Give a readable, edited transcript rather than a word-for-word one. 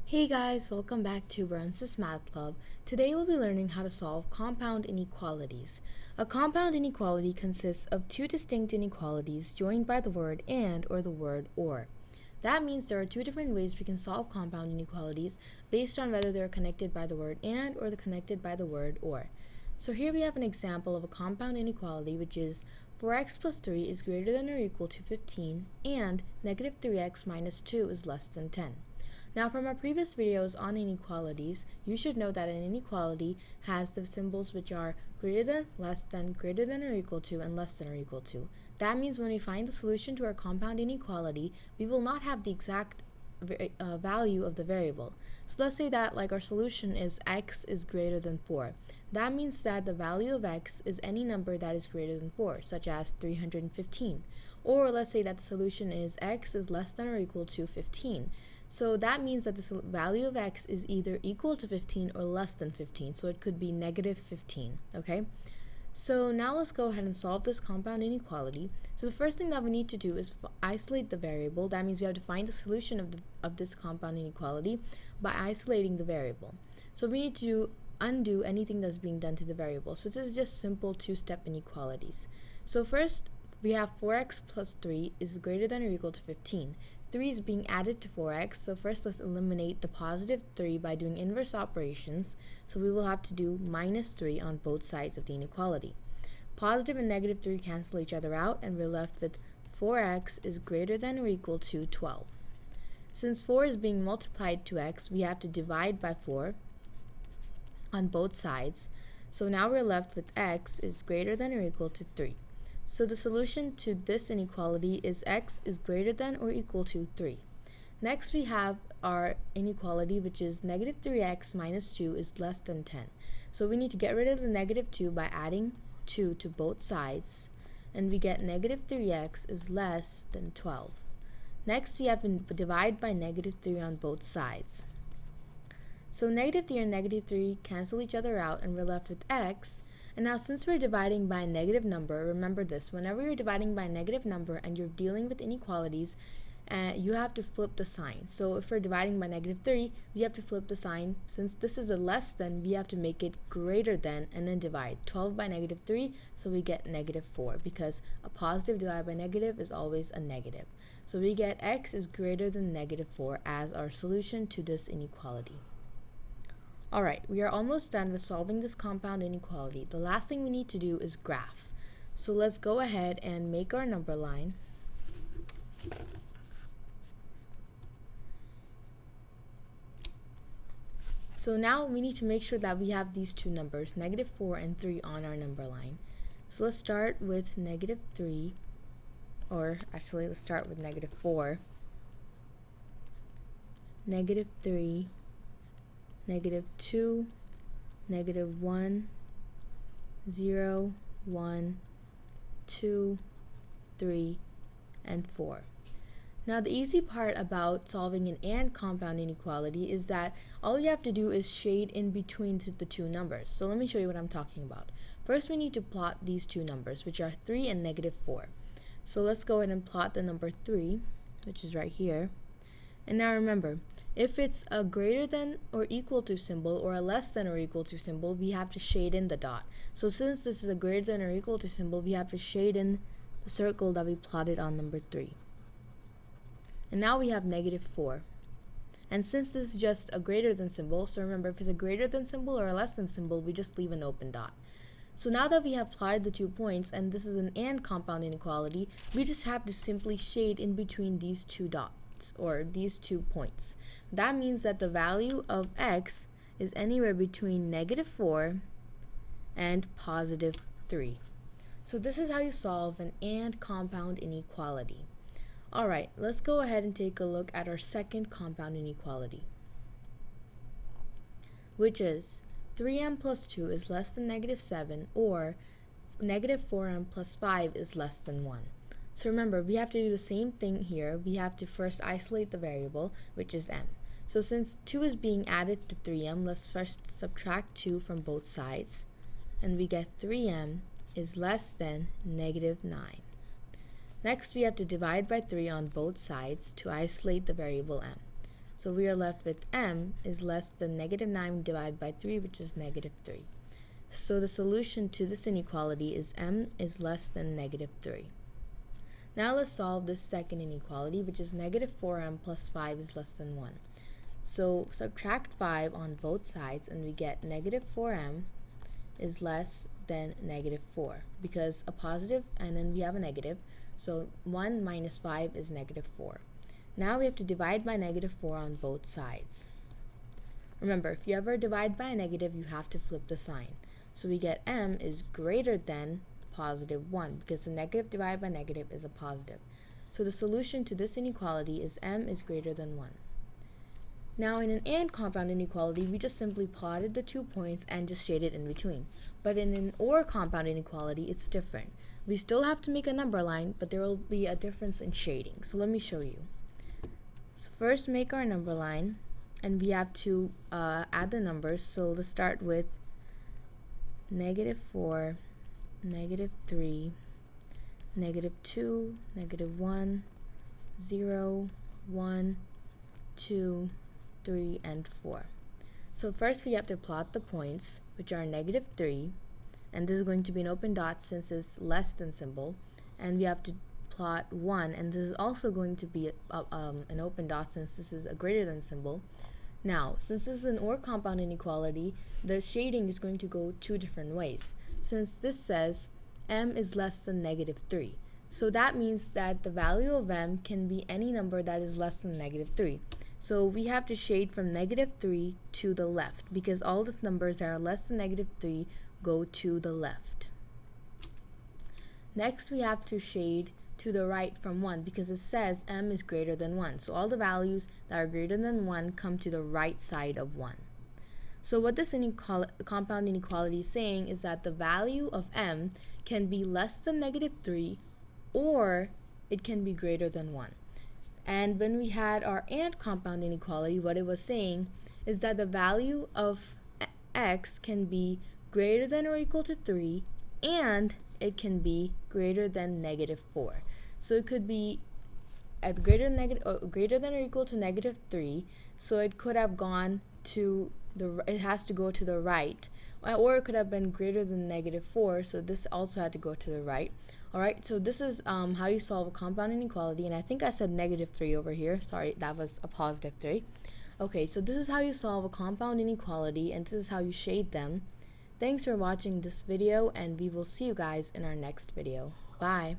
Hey guys, welcome back to Burns' Math Club. Today we'll be learning how to solve compound inequalities. A compound inequality consists of two distinct inequalities joined by the word and or the word or. That means there are two different ways we can solve compound inequalities based on whether they're connected by the word and or they're connected by the word or. So here we have an example of a compound inequality, which is 4x plus 3 is greater than or equal to 15 and negative 3x minus 2 is less than 10. Now, from our previous videos on inequalities, you should know that an inequality has the symbols which are greater than, less than, greater than or equal to, and less than or equal to. That means when we find the solution to our compound inequality, we will not have the exact value of the variable. So let's say that our solution is x is greater than 4. That means that the value of x is any number that is greater than 4, such as 315. Or let's say that the solution is x is less than or equal to 15. So that means that the value of x is either equal to 15 or less than 15. So it could be negative 15, okay? So now let's go ahead and solve this compound inequality. So the first thing that we need to do is isolate the variable. That means we have to find the solution of this compound inequality by isolating the variable. So we need to undo anything that's being done to the variable. So this is just simple two-step inequalities. So first, we have 4x plus 3 is greater than or equal to 15. 3 is being added to 4x, so first let's eliminate the positive 3 by doing inverse operations. So we will have to do minus 3 on both sides of the inequality. Positive and negative 3 cancel each other out, and we're left with 4x is greater than or equal to 12. Since 4 is being multiplied to x, we have to divide by 4 on both sides. So now we're left with x is greater than or equal to 3. So the solution to this inequality is x is greater than or equal to 3. Next we have our inequality, which is negative 3x minus 2 is less than 10. So we need to get rid of the negative 2 by adding 2 to both sides, and we get negative 3x is less than 12. Next we have to divide by negative 3 on both sides. So negative 3 and negative 3 cancel each other out, and we're left with x. And now since we're dividing by a negative number, remember this, whenever you're dividing by a negative number and you're dealing with inequalities, you have to flip the sign. So if we're dividing by negative 3, we have to flip the sign. Since this is a less than, we have to make it greater than and then divide. 12 by negative 3, so we get negative 4, because a positive divided by negative is always a negative. So we get x is greater than negative 4 as our solution to this inequality. Alright, we are almost done with solving this compound inequality. The last thing we need to do is graph. So let's go ahead and make our number line. So now we need to make sure that we have these two numbers, negative 4 and 3, on our number line. So let's start with negative 3, or actually let's start with negative 4, negative 3, negative 2, negative 1, 0, 1, 2, 3, and 4. Now the easy part about solving an and compound inequality is that all you have to do is shade in between the two numbers. So let me show you what I'm talking about. First we need to plot these two numbers, which are 3 and negative 4. So let's go ahead and plot the number 3, which is right here. And now remember, if it's a greater than or equal to symbol or a less than or equal to symbol, we have to shade in the dot. So since this is a greater than or equal to symbol, we have to shade in the circle that we plotted on number 3. And now we have negative 4. And since this is just a greater than symbol, so remember, if it's a greater than symbol or a less than symbol, we just leave an open dot. So now that we have plotted the 2 points, and this is an and compound inequality, we just have to simply shade in between these two dots, or these 2 points. That means that the value of x is anywhere between negative 4 and positive 3. So this is how you solve an and compound inequality. Alright, let's go ahead and take a look at our second compound inequality, which is 3m plus 2 is less than negative 7, or negative 4m plus 5 is less than 1. So remember, we have to do the same thing here. We have to first isolate the variable, which is m. So since 2 is being added to 3m, let's first subtract 2 from both sides, and we get 3m is less than negative 9. Next, we have to divide by 3 on both sides to isolate the variable m. So we are left with m is less than negative 9 divided by 3, which is negative 3. So the solution to this inequality is m is less than negative 3. Now let's solve this second inequality, which is negative 4m plus 5 is less than 1. So subtract 5 on both sides and we get negative 4m is less than negative 4, because a positive and then we have a negative, so 1 minus 5 is negative 4. Now we have to divide by negative 4 on both sides. Remember, if you ever divide by a negative, you have to flip the sign. So we get m is greater than positive 1, because the negative divided by negative is a positive. So the solution to this inequality is m is greater than 1. Now in an and compound inequality, we just simply plotted the 2 points and just shaded in between. But in an or compound inequality, it's different. We still have to make a number line, but there will be a difference in shading. So let me show you. So first make our number line, and we have to add the numbers. So let's start with negative 4, negative 3, negative 2, negative 1, 0, 1, 2, 3, and 4. So first we have to plot the points, which are negative 3, and this is going to be an open dot since it's less than symbol, and we have to plot 1, and this is also going to be an open dot since this is a greater than symbol. Now, since this is an or compound inequality, the shading is going to go 2 different ways. Since this says m is less than negative 3, so that means that the value of m can be any number that is less than negative 3. So we have to shade from negative 3 to the left, because all the numbers that are less than negative 3 go to the left. Next, we have to shade to the right from 1, because it says m is greater than 1. So all the values that are greater than 1 come to the right side of 1. So what this compound inequality is saying is that the value of m can be less than negative 3, or it can be greater than 1. And when we had our and compound inequality, what it was saying is that the value of x can be greater than or equal to 3, and it can be greater than negative 4. So it could be at greater than or equal to negative 3, so it could have gone to it has to go to the right, or it could have been greater than negative 4, so this also had to go to the right. Alright, so this is how you solve a compound inequality, and I think I said negative 3 over here. Sorry, that was a positive 3. Okay, so this is how you solve a compound inequality, and this is how you shade them. Thanks for watching this video, and we will see you guys in our next video. Bye!